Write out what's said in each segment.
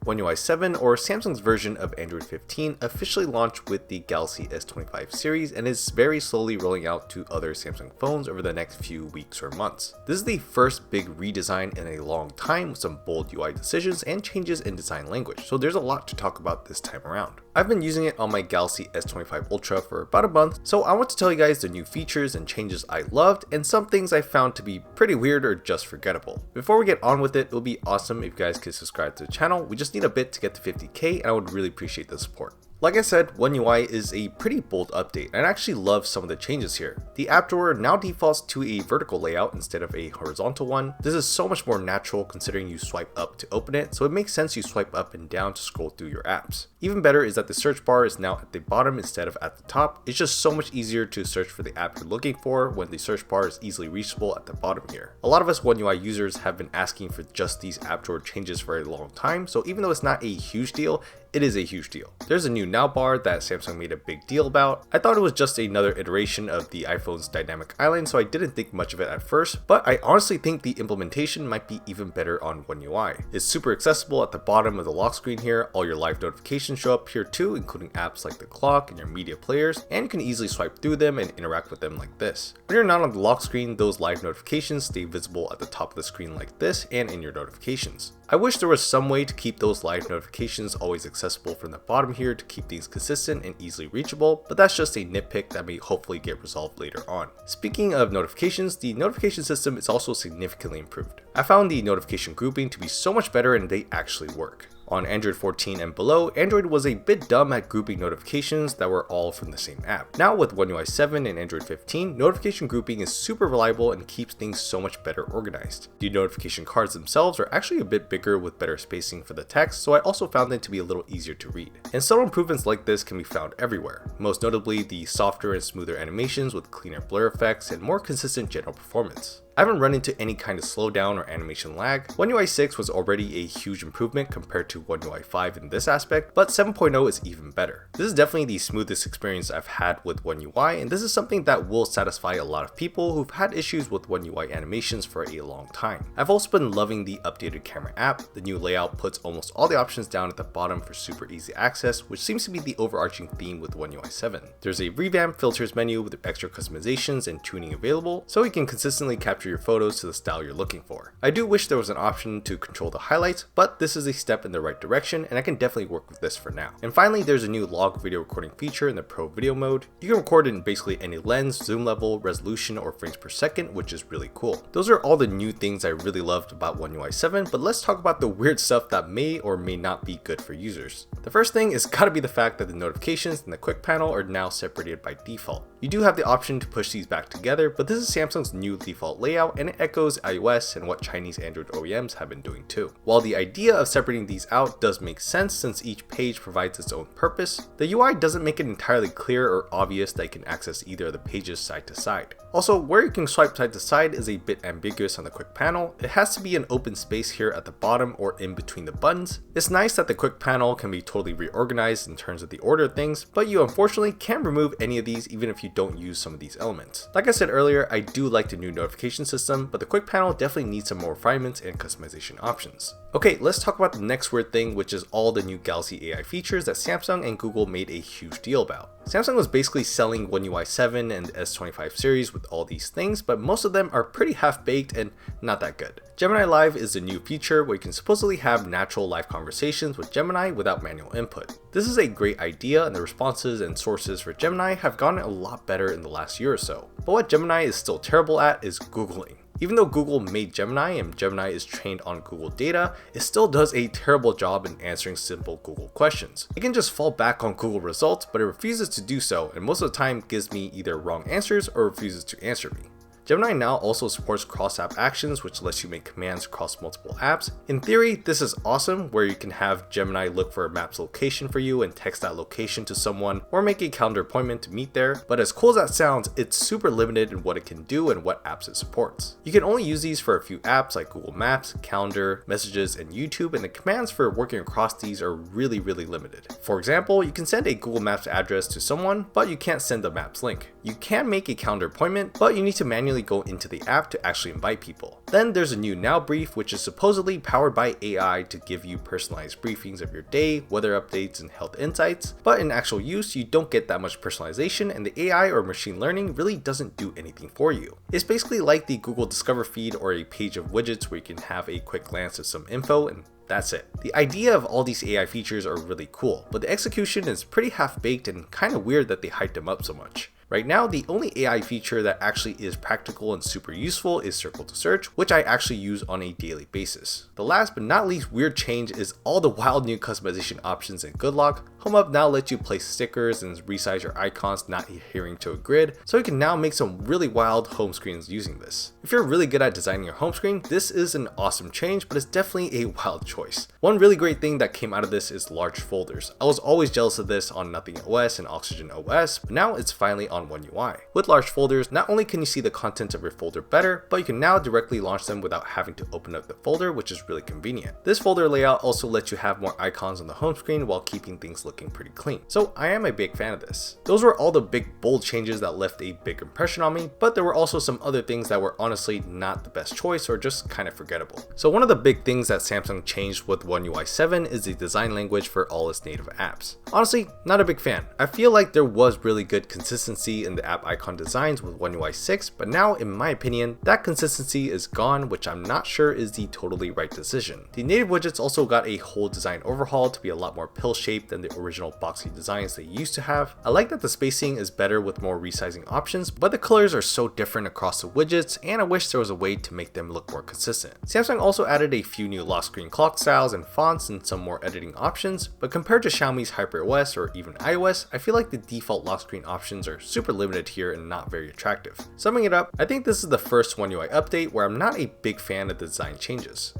One UI 7, or Samsung's version of Android 15, officially launched with the Galaxy S25 series and is very slowly rolling out to other Samsung phones over the next few weeks or months. This is the first big redesign in a long time with some bold UI decisions and changes in design language, so there's a lot to talk about this time around. I've been using it on my Galaxy S25 Ultra for about a month, so I want to tell you guys the new features and changes I loved and some things I found to be pretty weird or just forgettable. Before we get on with it, it would be awesome if you guys could subscribe to the channel. We just need a bit to get to 50k and I would really appreciate the support. Like I said, One UI is a pretty bold update, and I actually love some of the changes here. The app drawer now defaults to a vertical layout instead of a horizontal one. This is so much more natural considering you swipe up to open it, so it makes sense you swipe up and down to scroll through your apps. Even better is that the search bar is now at the bottom instead of at the top. It's just so much easier to search for the app you're looking for when the search bar is easily reachable at the bottom here. A lot of us One UI users have been asking for just these app drawer changes for a long time, so even though it's not a huge deal, it is a huge deal. There's a new Now bar that Samsung made a big deal about. I thought it was just another iteration of the iPhone's dynamic island, so I didn't think much of it at first, but I honestly think the implementation might be even better on One UI. It's super accessible at the bottom of the lock screen here. All your live notifications show up here too, including apps like the clock and your media players, and you can easily swipe through them and interact with them like this. When you're not on the lock screen, those live notifications stay visible at the top of the screen like this and in your notifications. I wish there was some way to keep those live notifications always accessible from the bottom here to keep things consistent and easily reachable, but that's just a nitpick that may hopefully get resolved later on. Speaking of notifications, the notification system is also significantly improved. I found the notification grouping to be so much better and they actually work. On Android 14 and below, Android was a bit dumb at grouping notifications that were all from the same app. Now with One UI 7 and Android 15, notification grouping is super reliable and keeps things so much better organized. The notification cards themselves are actually a bit bigger with better spacing for the text, so I also found them to be a little easier to read. And subtle improvements like this can be found everywhere, most notably the softer and smoother animations with cleaner blur effects and more consistent general performance. I haven't run into any kind of slowdown or animation lag. One UI 6 was already a huge improvement compared to One UI 5 in this aspect, but 7.0 is even better. This is definitely the smoothest experience I've had with One UI, and this is something that will satisfy a lot of people who've had issues with One UI animations for a long time. I've also been loving the updated camera app. The new layout puts almost all the options down at the bottom for super easy access, which seems to be the overarching theme with One UI 7. There's a revamped filters menu with extra customizations and tuning available, so you can consistently capture your photos to the style you're looking for. I do wish there was an option to control the highlights, but this is a step in the right direction and I can definitely work with this for now. And finally, there's a new log video recording feature in the Pro video mode. You can record in basically any lens, zoom level, resolution, or frames per second, which is really cool. Those are all the new things I really loved about One UI 7, but let's talk about the weird stuff that may or may not be good for users. The first thing is gotta be the fact that the notifications and the quick panel are now separated by default. You do have the option to push these back together, but this is Samsung's new default layout and it echoes iOS and what Chinese Android OEMs have been doing too. While the idea of separating these out does make sense since each page provides its own purpose, the UI doesn't make it entirely clear or obvious that you can access either of the pages side to side. Also, where you can swipe side to side is a bit ambiguous on the quick panel. It has to be an open space here at the bottom or in between the buttons. It's nice that the quick panel can be totally reorganized in terms of the order of things, but you unfortunately can't remove any of these even if you don't use some of these elements. Like I said earlier, I do like the new notification system, but the quick panel definitely needs some more refinements and customization options. Okay, let's talk about the next weird thing, which is all the new Galaxy AI features that Samsung and Google made a huge deal about. Samsung was basically selling One UI 7 and S25 series with all these things, but most of them are pretty half-baked and not that good. Gemini Live is a new feature where you can supposedly have natural live conversations with Gemini without manual input. This is a great idea and the responses and sources for Gemini have gotten a lot better in the last year or so. But what Gemini is still terrible at is Googling. Even though Google made Gemini and Gemini is trained on Google data, it still does a terrible job in answering simple Google questions. It can just fall back on Google results, but it refuses to do so and most of the time gives me either wrong answers or refuses to answer me. Gemini now also supports cross-app actions, which lets you make commands across multiple apps. In theory, this is awesome, where you can have Gemini look for a map's location for you and text that location to someone, or make a calendar appointment to meet there. But as cool as that sounds, it's super limited in what it can do and what apps it supports. You can only use these for a few apps like Google Maps, Calendar, Messages, and YouTube, and the commands for working across these are really limited. For example, you can send a Google Maps address to someone, but you can't send the Maps link. You can make a calendar appointment, but you need to manually go into the app to actually invite people. Then there's a new Now Brief, which is supposedly powered by AI to give you personalized briefings of your day, weather updates, and health insights. But in actual use, you don't get that much personalization, and the AI or machine learning really doesn't do anything for you. It's basically like the Google Discover feed or a page of widgets where you can have a quick glance at some info, and that's it. The idea of all these AI features are really cool, but the execution is pretty half-baked and kind of weird that they hyped them up so much. Right now, the only AI feature that actually is practical and super useful is Circle to Search, which I actually use on a daily basis. The last but not least weird change is all the wild new customization options in GoodLock. Home Hub now lets you place stickers and resize your icons not adhering to a grid, so you can now make some really wild home screens using this. If you're really good at designing your home screen, this is an awesome change, but it's definitely a wild choice. One really great thing that came out of this is large folders. I was always jealous of this on Nothing OS and Oxygen OS, but now it's finally on One UI. With large folders, not only can you see the contents of your folder better, but you can now directly launch them without having to open up the folder, which is really convenient. This folder layout also lets you have more icons on the home screen while keeping things looking pretty clean. So I am a big fan of this. Those were all the big bold changes that left a big impression on me, but there were also some other things that were honestly not the best choice or just kind of forgettable. So one of the big things that Samsung changed with One UI 7 is the design language for all its native apps. Honestly, not a big fan. I feel like there was really good consistency in the app icon designs with One UI 6, but now in my opinion, that consistency is gone, which I'm not sure is the totally right decision. The native widgets also got a whole design overhaul to be a lot more pill-shaped than the original boxy designs they used to have. I like that the spacing is better with more resizing options, but the colors are so different across the widgets, and I wish there was a way to make them look more consistent. Samsung also added a few new lock screen clock styles and fonts and some more editing options, but compared to Xiaomi's HyperOS or even iOS, I feel like the default lock screen options are super limited here and not very attractive. Summing it up, I think this is the first One UI update where I'm not a big fan of the design changes.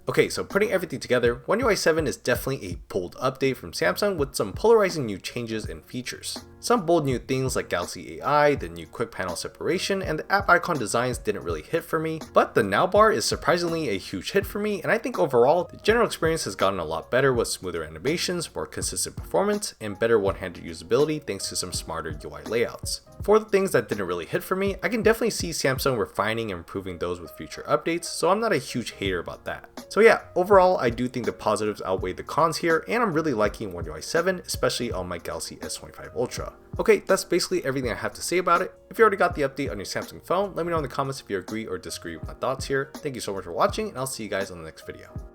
Okay, so putting everything together, One UI 7 is definitely a bold update from Samsung with some polarizing new changes and features. Some bold new things like Galaxy AI, the new quick panel separation, and the app icon designs didn't really hit for me, but the Now bar is surprisingly a huge hit for me, and I think overall, the general experience has gotten a lot better with smoother animations, more consistent performance, and better one-handed usability thanks to some smarter UI layouts. For the things that didn't really hit for me, I can definitely see Samsung refining and improving those with future updates, so I'm not a huge hater about that. So yeah, overall, I do think the positives outweigh the cons here, and I'm really liking One UI 7, especially on my Galaxy S25 Ultra. Okay, that's basically everything I have to say about it. If you already got the update on your Samsung phone, let me know in the comments if you agree or disagree with my thoughts here. Thank you so much for watching, and I'll see you guys on the next video.